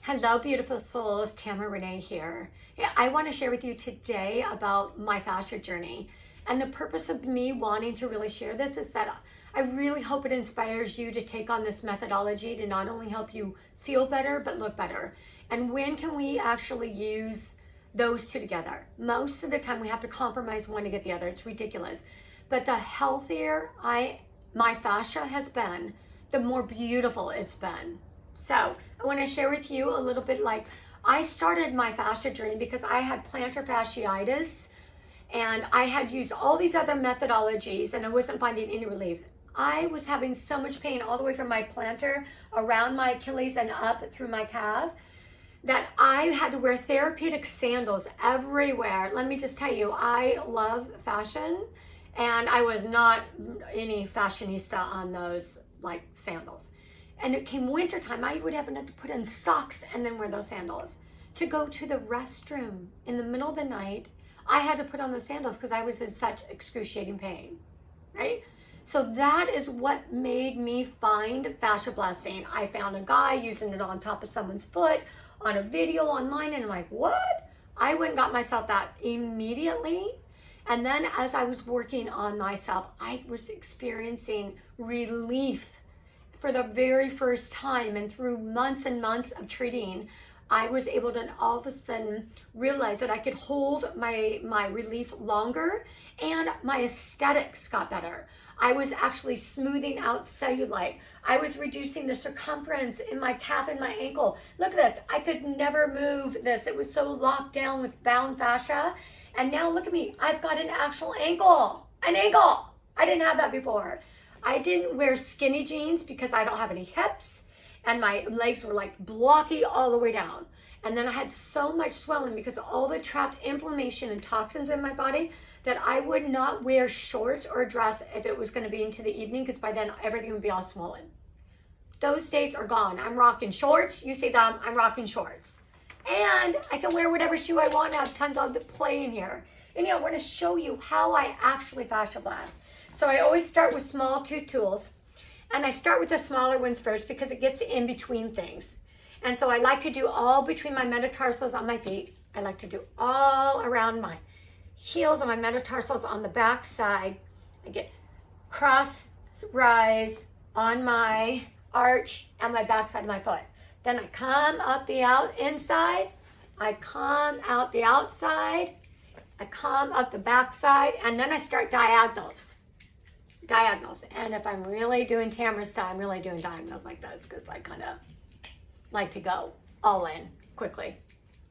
Hello, beautiful souls. Tamara Renee here. I want to share with you today about my fascia journey. And the purpose of me wanting to really share this is that I really hope it inspires you to take on this methodology to not only help you feel better, but look better. And when can we actually use those two together? Most of the time we have to compromise one to get the other. It's ridiculous. But the healthier my fascia has been, the more beautiful it's been. So I want to share with you a little bit. Like, I started my fascia journey because I had plantar fasciitis and I had used all these other methodologies and I wasn't finding any relief. I was having so much pain all the way from my plantar around my Achilles and up through my calf that I had to wear therapeutic sandals everywhere. Let me just tell you, I love fashion and I was not any fashionista on those like sandals. And it came wintertime, I would have to put in socks and then wear those sandals. To go to the restroom in the middle of the night, I had to put on those sandals because I was in such excruciating pain, right? So that is what made me find FasciaBlasting. I found a guy using it on top of someone's foot on a video online and I'm like, what? I went and got myself that immediately. And then as I was working on myself, I was experiencing relief for the very first time, and through months and months of treating, I was able to all of a sudden realize that I could hold my relief longer and my aesthetics got better. I was actually smoothing out cellulite. I was reducing the circumference in my calf and my ankle. Look at this. I could never move this. It was so locked down with bound fascia. And now look at me. I've got an actual ankle. An ankle. I didn't have that before. I didn't wear skinny jeans because I don't have any hips and my legs were like blocky all the way down. And then I had so much swelling because of all the trapped inflammation and toxins in my body that I would not wear shorts or a dress if it was going to be into the evening because by then everything would be all swollen. Those days are gone. I'm rocking shorts. You see them, I'm rocking shorts. And I can wear whatever shoe I want. I have tons of the play in here. Anyhow, I want to show you how I actually fascia blast. So I always start with small tooth tools, and I start with the smaller ones first because it gets in between things. And so I like to do all between my metatarsals on my feet. I like to do all around my heels and my metatarsals on the back side. I get cross rise on my arch and my back side of my foot. Then I come up the inside, I come out the outside, I come up the back side, and then I start diagonals. And if I'm really doing Tamara style, I'm really doing diagonals like this because I kind of like to go all in quickly,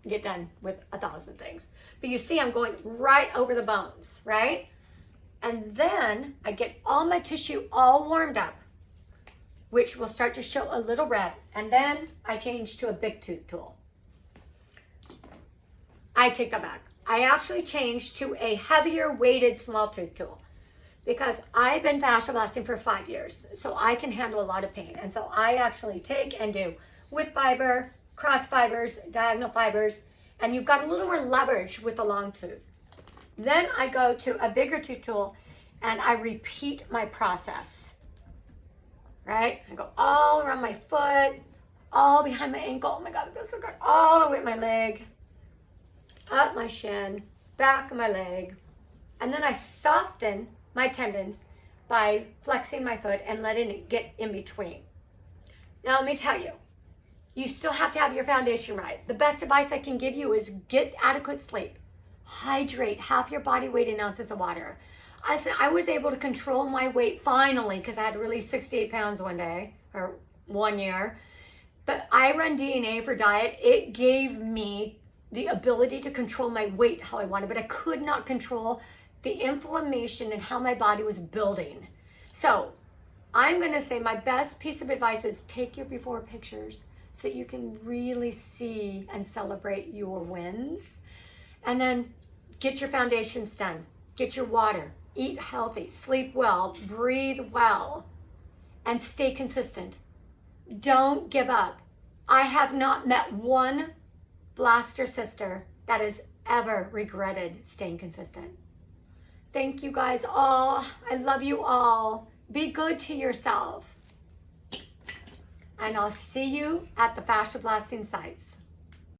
get done with 1,000 things. But you see I'm going right over the bones, right? And then I get all my tissue all warmed up, which will start to show a little red. And then I change to a big tooth tool. I take that back. I actually changed to a heavier weighted small tooth tool, because I've been fascia blasting for 5 years, so I can handle a lot of pain. And so I actually take and do with fiber, cross fibers, diagonal fibers, and you've got a little more leverage with the long tooth. Then I go to a bigger tooth tool and I repeat my process, right? I go all around my foot, all behind my ankle. Oh my God, it feels so good. All the way up my leg, up my shin, back of my leg. And then I soften my tendons by flexing my foot and letting it get in between. Now let me tell you, you still have to have your foundation right. The best advice I can give you is get adequate sleep. Hydrate half your body weight in ounces of water. I was able to control my weight finally because I had to release 68 pounds one day or 1 year. But I run DNA for diet. It gave me the ability to control my weight how I wanted, but I could not control the inflammation and how my body was building. So I'm gonna say my best piece of advice is take your before pictures so you can really see and celebrate your wins. And then get your foundations done, get your water, eat healthy, sleep well, breathe well, and stay consistent. Don't give up. I have not met one blaster sister that has ever regretted staying consistent. Thank you guys all. I love you all. Be good to yourself. and I'll see you at the Fascia Blasting sites.